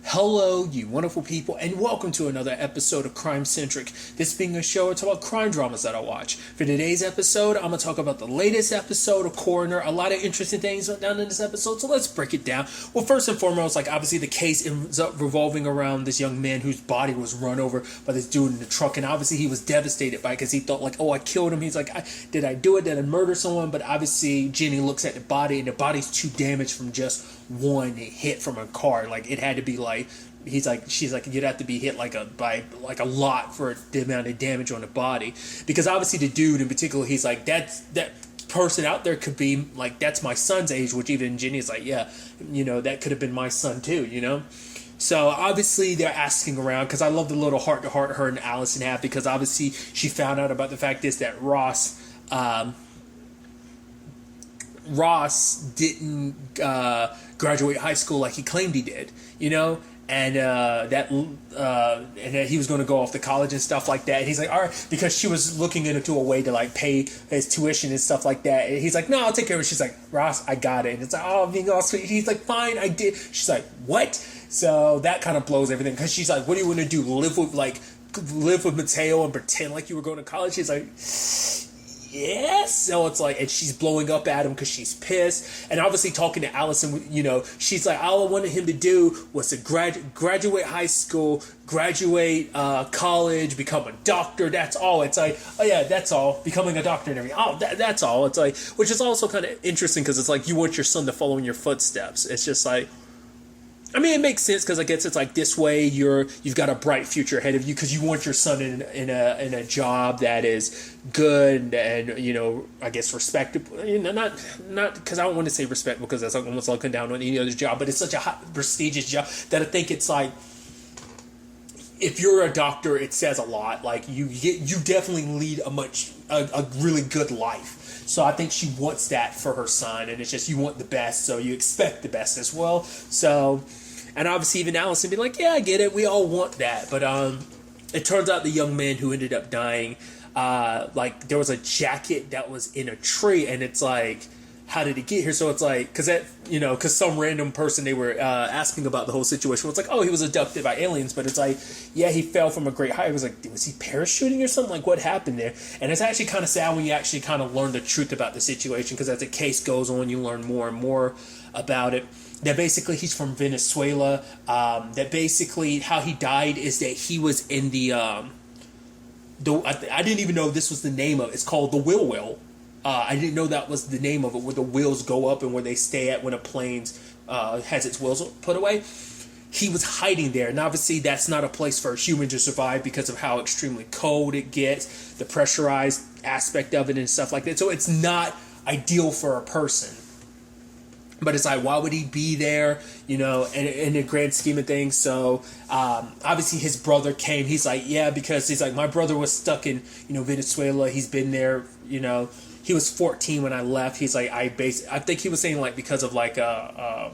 Hello, you wonderful people, and welcome to another episode of Crime Centric. This being a show it's about crime dramas that I watch. For today's episode, I'm going to talk about the latest episode of Coroner. A lot of interesting things went down in this episode, so let's break it down. Well, first and foremost, obviously the case ends up revolving around this young man whose body was run over by this dude in the truck, and obviously he was devastated by it because he thought oh, I killed him. He's like, did I do it? Did I murder someone? But obviously Ginny looks at the body, and the body's too damaged from just one hit from a car. It had to be she's like, you'd have to be hit by a lot for the amount of damage on the body, because obviously the dude in particular, he's like, that person out there could be that's my son's age, which even Ginny's like, yeah, that could have been my son too. So obviously they're asking around, because I love the little heart to heart her and Allison have, because obviously she found out about the fact is that Ross didn't graduate high school like he claimed he did, and that he was going to go off to college and stuff like that. And he's like, all right, because she was looking into a way to pay his tuition and stuff like that. And he's like, no, I'll take care of it. She's like, Ross, I got it. And it's like, oh, being all sweet. He's like, fine, I did. She's like, what? So that kind of blows everything, because she's like, what do you want to do? Live with Mateo and pretend like you were going to college? He's like, yes. So it's like, and she's blowing up at him because she's pissed. And obviously talking to Allison, she's like, all I wanted him to do was to graduate high school, graduate college, become a doctor. That's all. It's like, oh yeah, that's all. Becoming a doctor and everything. Oh, that's all. It's like, which is also kind of interesting, because it's like, you want your son to follow in your footsteps. It's just like, I mean, it makes sense, because I guess it's like, this way you've got a bright future ahead of you, because you want your son in a job that is good and I guess respectable. Not because I don't want to say respectable, because that's almost looking down on any other job, but it's such a high, prestigious job that I think it's like, if you're a doctor, it says a lot. You definitely lead a really good life. So I think she wants that for her son, and it's just, you want the best, so you expect the best as well. So, and obviously even Allison be like, yeah, I get it, we all want that. But it turns out the young man who ended up dying, there was a jacket that was in a tree, and it's like, how did it get here? So it's like, because some random person, they were asking about the whole situation. It's like, oh, he was abducted by aliens, but it's like, yeah, he fell from a great height. It was like, was he parachuting or something? What happened there? And it's actually kind of sad when you actually kind of learn the truth about the situation, because as the case goes on, you learn more and more about it. That basically he's from Venezuela. That basically how he died is that he was in I didn't even know this was the name of it. It's called the Will. I didn't know that was the name of it, where the wheels go up and where they stay at when a plane has its wheels put away. He was hiding there, and obviously that's not a place for a human to survive, because of how extremely cold it gets, the pressurized aspect of it and stuff like that. So it's not ideal for a person. But it's like, why would he be there, in the grand scheme of things? So, obviously his brother came. He's like, yeah, because he's like, my brother was stuck in, Venezuela. He's been there, he was 14 when I left. He's like, I think he was saying because of a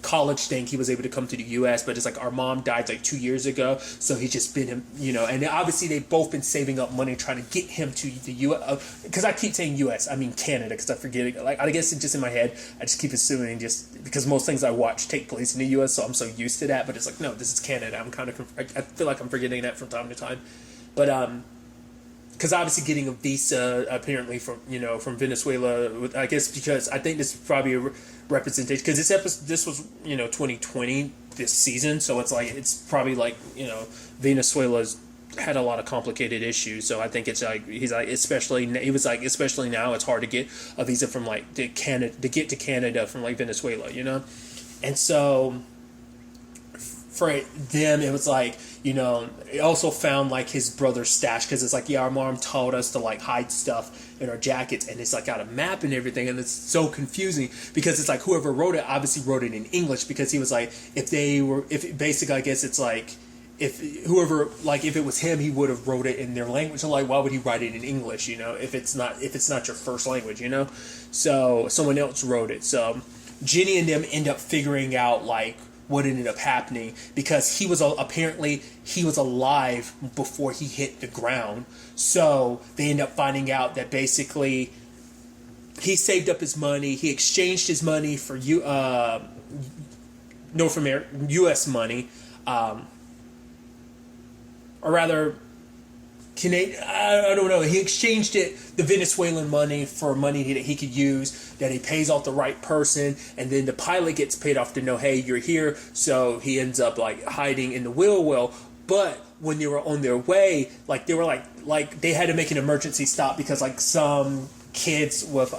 college thing, he was able to come to the U.S., but it's like, our mom died 2 years ago, so he's just been, and obviously they've both been saving up money trying to get him to the U.S., because I keep saying U.S., I mean Canada, because I forget it. I guess it's just in my head, I just keep assuming, just because most things I watch take place in the U.S., so I'm so used to that, but it's like, no, this is Canada. I'm kind of, I feel like I'm forgetting that from time to time, but because obviously getting a visa apparently from Venezuela, I guess, because I think this is probably a representation, because this was 2020 this season, so it's like, it's probably Venezuela's had a lot of complicated issues, so I think it's like, especially now it's hard to get a visa from to get to Canada from Venezuela, and so for them it was it also found his brother's stash, because it's like, yeah, our mom taught us to hide stuff in our jackets, and it's got a map and everything, and it's so confusing, because it's like, whoever wrote it obviously wrote it in English, because he was like, basically I guess it's if it was him, he would have wrote it in their language. So why would he write it in English, if it's not your first language, so someone else wrote it. So Ginny and them end up figuring out what ended up happening, because he was alive before he hit the ground. So they end up finding out that basically he saved up his money. He exchanged his money for North America, U.S. money, or rather, I don't know. He exchanged the Venezuelan money for money that he could use, that he pays off the right person, and then the pilot gets paid off to know, hey, you're here. So he ends up like hiding in the wheel well. But when they were on their way, like they were like they had to make an emergency stop because like some kids with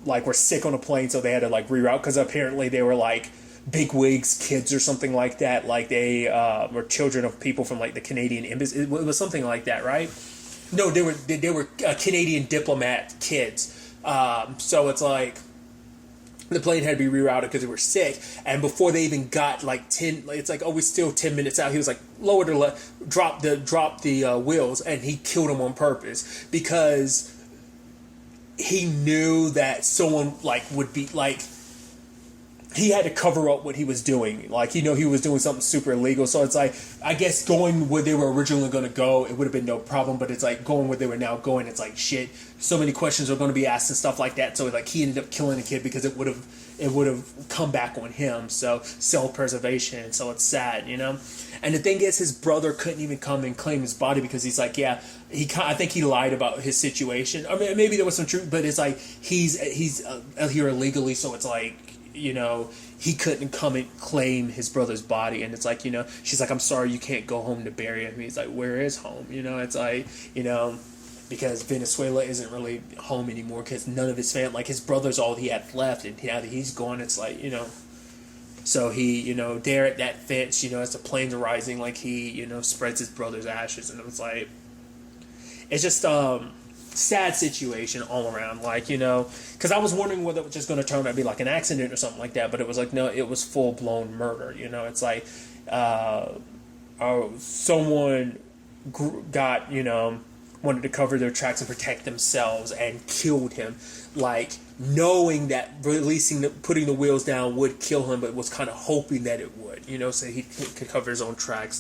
like were sick on a plane, so they had to like reroute because apparently they were like bigwigs kids or something like that, like they were children of people from like the Canadian embassy. It was something like that, right? No, they were Canadian diplomat kids. So it's like the plane had to be rerouted because they were sick, and before they even got like 10, it's like, oh, we're still 10 minutes out. He was like, lower the drop the wheels, and he killed him on purpose because he knew that someone like would be like. He had to cover up what he was doing. Like, he was doing something super illegal. So it's like, I guess going where they were originally going to go, it would have been no problem. But it's like going where they were now going, it's like, shit, so many questions are going to be asked and stuff like that. So like he ended up killing a kid because it would have come back on him. So self-preservation. So it's sad, And the thing is, his brother couldn't even come and claim his body because he's like, yeah, I think he lied about his situation. I mean, maybe there was some truth, but it's like he's here illegally. So it's like, he couldn't come and claim his brother's body. And it's like, she's like, I'm sorry, you can't go home to bury him. He's like, where is home? It's like, because Venezuela isn't really home anymore because none of his family, like his brother's all he had left. And now that he's gone, it's like, so he, there at that fence, as the planes are rising, like he, spreads his brother's ashes. And it's like, it's just, sad situation all around, like, because I was wondering whether it was just going to turn out to be like an accident or something like that, but it was like, no, it was full-blown murder. It's like someone got, wanted to cover their tracks and protect themselves and killed him, like knowing that putting the wheels down would kill him, but was kind of hoping that it would, so he could cover his own tracks.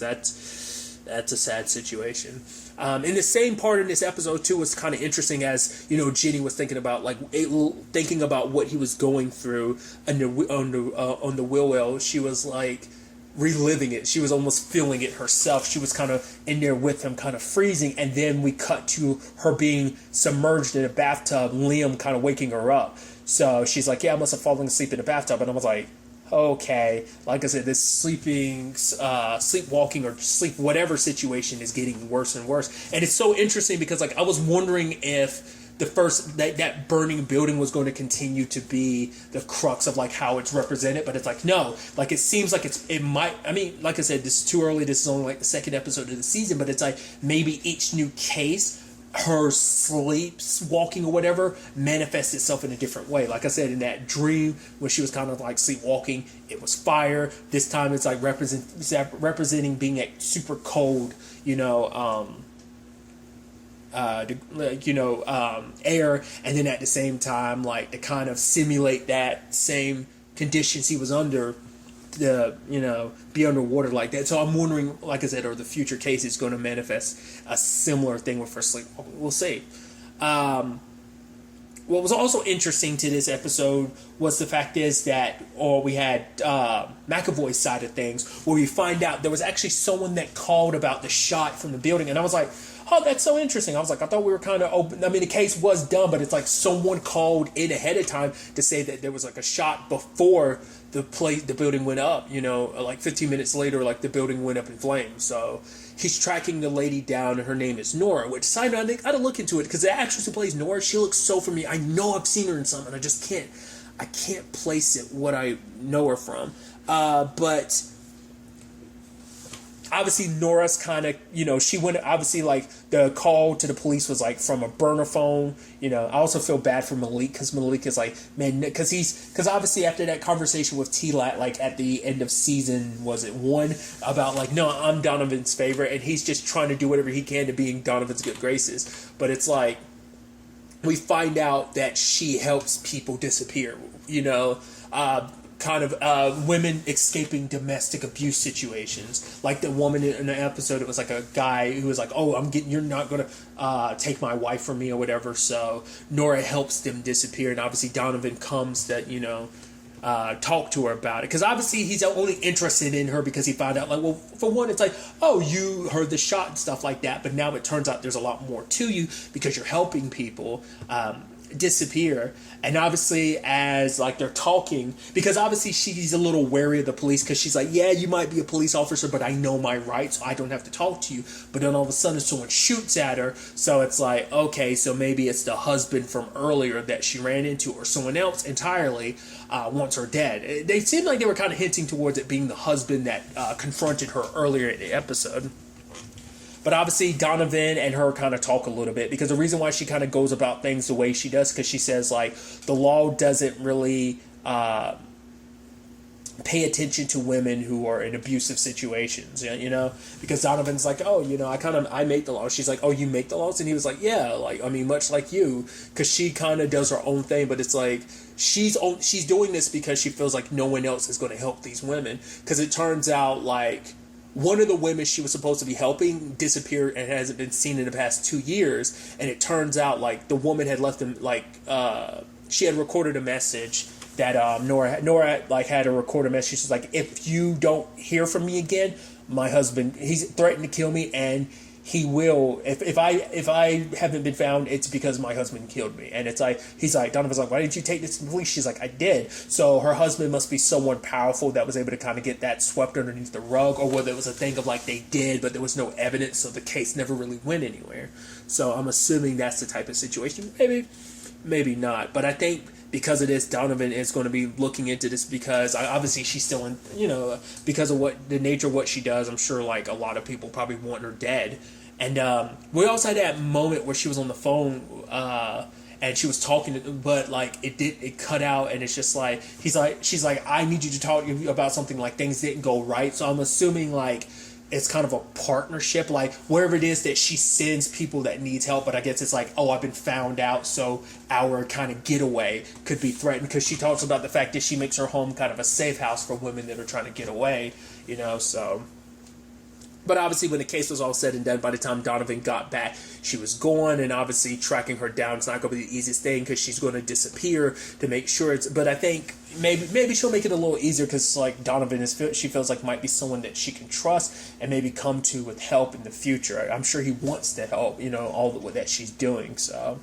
That's a sad situation. In the same part in this episode too was kind of interesting, as Ginny was thinking about what he was going through on the wheel well. She was like reliving it. She was almost feeling it herself. She was kind of in there with him, kind of freezing. And then we cut to her being submerged in a bathtub. Liam kind of waking her up. So she's like, "Yeah, I must have fallen asleep in the bathtub." And I was like, okay, like I said, this sleepwalking or sleep whatever situation is getting worse and worse. And it's so interesting because like I was wondering if that burning building was going to continue to be the crux of like how it's represented, but it's like, no, like it seems like it might. I mean, like I said, this is too early. This is only like the second episode of the season, but it's like maybe each new case, her sleepwalking or whatever, manifests itself in a different way. Like I said, in that dream when she was kind of like sleepwalking, it was fire. This time it's like representing being at super cold, air, and then at the same time, like to kind of simulate that same conditions he was under, be underwater like that. So I'm wondering, like I said, are the future cases going to manifest a similar thing with her sleep? We'll see. What was also interesting to this episode was the fact is that, we had McAvoy's side of things, where we find out there was actually someone that called about the shot from the building, and I was like, oh, that's so interesting. I was like, I thought we were kind of open. I mean, the case was done, but it's like someone called in ahead of time to say that there was like a shot before the building went up, like 15 minutes later, like the building went up in flames. So he's tracking the lady down, and her name is Nora, which, side note, I gotta look into it because the actress who plays Nora, she looks so familiar. I know I've seen her in something, I just can't place it, what I know her from. But obviously Nora's kind of, she went, obviously like the call to the police was like from a burner phone. I also feel bad for Malik because Malik is like, man, because obviously after that conversation with T-Lat, like at the end of season, was it 1, about like, no, I'm Donovan's favorite, and he's just trying to do whatever he can to be in Donovan's good graces. But it's like, we find out that she helps people disappear, kind of women escaping domestic abuse situations. Like the woman in the episode, it was like a guy who was like, oh, you're not going to take my wife from me or whatever. So Nora helps them disappear. And obviously Donovan comes that, talk to her about it, because obviously he's only interested in her because he found out, like, well, for one, it's like, oh, you heard the shot and stuff like that, but now it turns out there's a lot more to you because you're helping people disappear. And obviously, as like they're talking, because obviously she's a little wary of the police, because she's like, yeah, you might be a police officer, but I know my rights, so I don't have to talk to you. But then all of a sudden someone shoots at her, so it's like, okay, so maybe it's the husband from earlier that she ran into, or someone else entirely wants her dead. They seemed like they were kind of hinting towards it being the husband that confronted her earlier in the episode. But obviously, Donovan and her kind of talk a little bit, because the reason why she kind of goes about things the way she does, because she says, like, the law doesn't really pay attention to women who are in abusive situations, you know? Because Donovan's like, oh, you know, I make the laws. She's like, oh, you make the laws? And he was like, yeah, like, I mean, much like you, because she kind of does her own thing, but it's like, she's doing this because she feels like no one else is going to help these women, because it turns out, like, one of the women she was supposed to be helping disappeared and hasn't been seen in the past 2 years. And it turns out, like, the woman had left them, like, she had recorded a message that Nora like had to record a message. She's like, if you don't hear from me again, my husband, he's threatened to kill me, and he will, if I haven't been found, it's because my husband killed me. And it's like, he's like, Donovan's like, why did you take this to the police? She's like, I did. So her husband must be someone powerful that was able to kind of get that swept underneath the rug, or whether it was a thing of like they did, but there was no evidence, so the case never really went anywhere. So I'm assuming that's the type of situation. Maybe not. But I think because of this, Donovan is going to be looking into this, because obviously she's still in, you know, because of what the nature of what she does. I'm sure like a lot of people probably want her dead. And we also had that moment where she was on the phone and she was talking, but like it cut out, and it's just like she's like, I need you to talk about something, like things didn't go right. So I'm assuming like it's kind of a partnership, like wherever it is that she sends people that needs help, but I guess it's like, oh, I've been found out, so our kind of getaway could be threatened, because she talks about the fact that she makes her home kind of a safe house for women that are trying to get away, you know, so. But obviously, when the case was all said and done, by the time Donovan got back, she was gone, and obviously tracking her down is not going to be the easiest thing, because she's going to disappear to make sure it's. But I think maybe she'll make it a little easier, because like Donovan she feels like might be someone that she can trust and maybe come to with help in the future. I'm sure he wants to help, you know, all that she's doing. So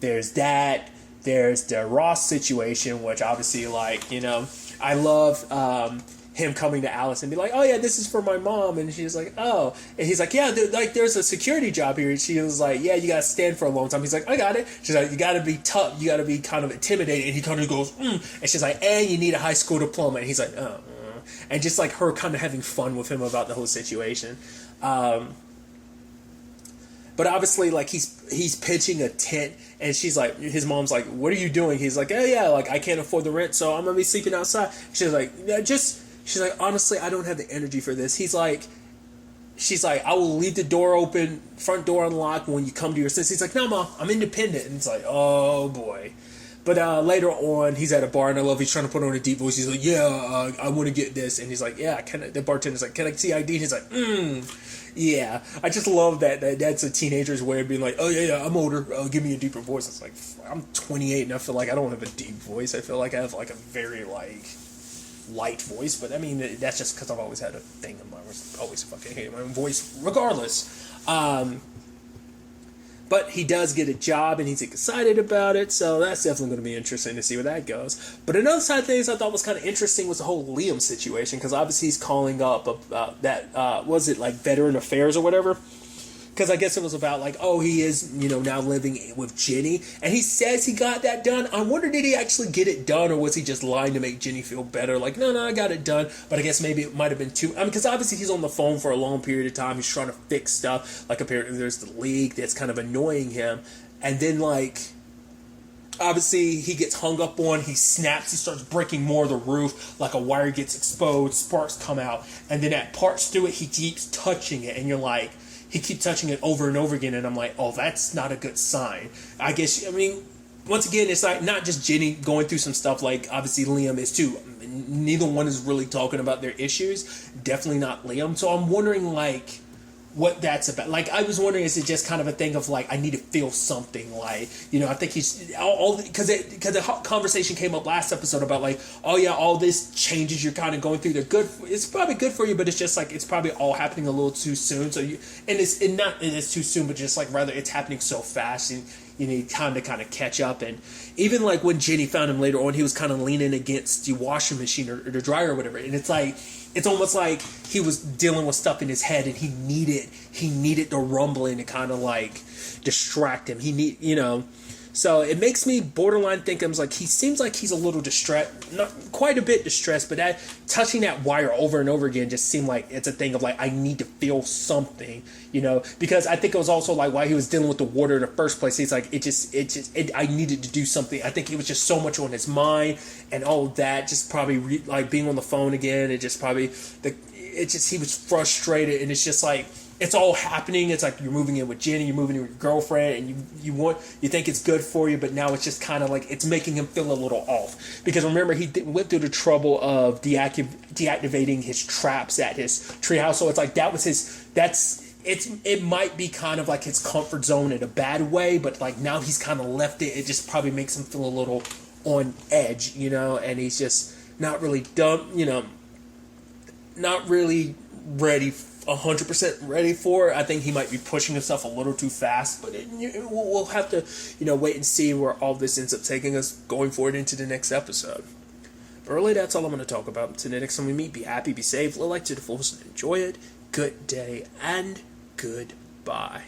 there's that. There's the Ross situation, which obviously, like, you know, I love. Him coming to Alice and be like, oh yeah, this is for my mom, and she's like, oh, and he's like, yeah, there's a security job here, and she was like, yeah, you gotta stand for a long time. He's like, I got it. She's like, you gotta be tough, you gotta be kind of intimidating, and he kind of goes, and she's like, and you need a high school diploma, and he's like, and just like her kind of having fun with him about the whole situation. But obviously, like, he's pitching a tent, and she's like, his mom's like, what are you doing? He's like, oh yeah, like I can't afford the rent, so I'm gonna be sleeping outside. She's like, yeah, she's like, honestly, I don't have the energy for this. She's like, I will leave the door open, front door unlocked when you come to your senses. He's like, no, Mom, I'm independent. And it's like, oh, boy. But later on, he's at a bar, and I love he's trying to put on a deep voice. He's like, yeah, I want to get this. And he's like, yeah, the bartender's like, can I see ID? And he's like, yeah. I just love that that's a teenager's way of being like, oh, yeah, I'm older. Give me a deeper voice. It's like, I'm 28, and I feel like I don't have a deep voice. I feel like I have, like, a very, like, light voice, but I mean, that's just because I've always had a thing in my voice. Always fucking hate my own voice, regardless. But he does get a job, and he's excited about it, so that's definitely going to be interesting to see where that goes. But another side of things I thought was kind of interesting was the whole Liam situation, because obviously he's calling up about that, was it like Veteran Affairs or whatever? Because I guess it was about like, oh, he is, you know, now living with Ginny. And he says he got that done. I wonder, did he actually get it done, or was he just lying to make Ginny feel better? Like, no, I got it done. But I guess maybe it might have been too... I mean, because obviously he's on the phone for a long period of time. He's trying to fix stuff. Like, apparently there's the leak that's kind of annoying him. And then, like... obviously, he gets hung up on, he snaps, he starts breaking more of the roof, like a wire gets exposed, sparks come out, and then at parts through it, he keeps touching it, and you're like... he keeps touching it over and over again, and I'm like, oh, that's not a good sign. I guess, I mean, once again, it's like not just Ginny going through some stuff, like obviously Liam is too. Neither one is really talking about their issues. Definitely not Liam. So I'm wondering, like, what that's about. Like, I was wondering, is it just kind of a thing of like, I need to feel something, like, you know, I think he's all because the conversation came up last episode about like, oh yeah, all this changes you're kind of going through, they're good, it's probably good for you, but it's just like, it's probably all happening a little too soon. So you, and it's too soon, but just like, rather, it's happening so fast, and you need time to kind of catch up. And even like when Ginny found him later on, he was kind of leaning against the washing machine or the dryer or whatever, and it's like, it's almost like he was dealing with stuff in his head, and he needed the rumbling to kind of like distract him. You know, so it makes me borderline think, I'm like, he seems like he's a little distressed, not quite a bit distressed, but that touching that wire over and over again just seemed like it's a thing of like, I need to feel something, you know, because I think it was also like why he was dealing with the water in the first place. He's like, I needed to do something. I think it was just so much on his mind, and all that, just probably like being on the phone again. It just probably he was frustrated, and it's just like, it's all happening. It's like you're moving in with Ginny, you're moving in with your girlfriend, and you think it's good for you, but now it's just kind of like it's making him feel a little off. Because remember, he went through the trouble of deactivating his traps at his treehouse, so it's like that was his. It might be kind of like his comfort zone in a bad way, but like now he's kind of left it. It just probably makes him feel a little on edge, you know, and he's just not really done, you know, not really ready. 100% ready for it. I think he might be pushing himself a little too fast, but we'll have to, you know, wait and see where all this ends up taking us going forward into the next episode. But really, that's all I'm going to talk about. Until the next time we meet, be happy, be safe, live life to the fullest, and enjoy it. Good day, and goodbye.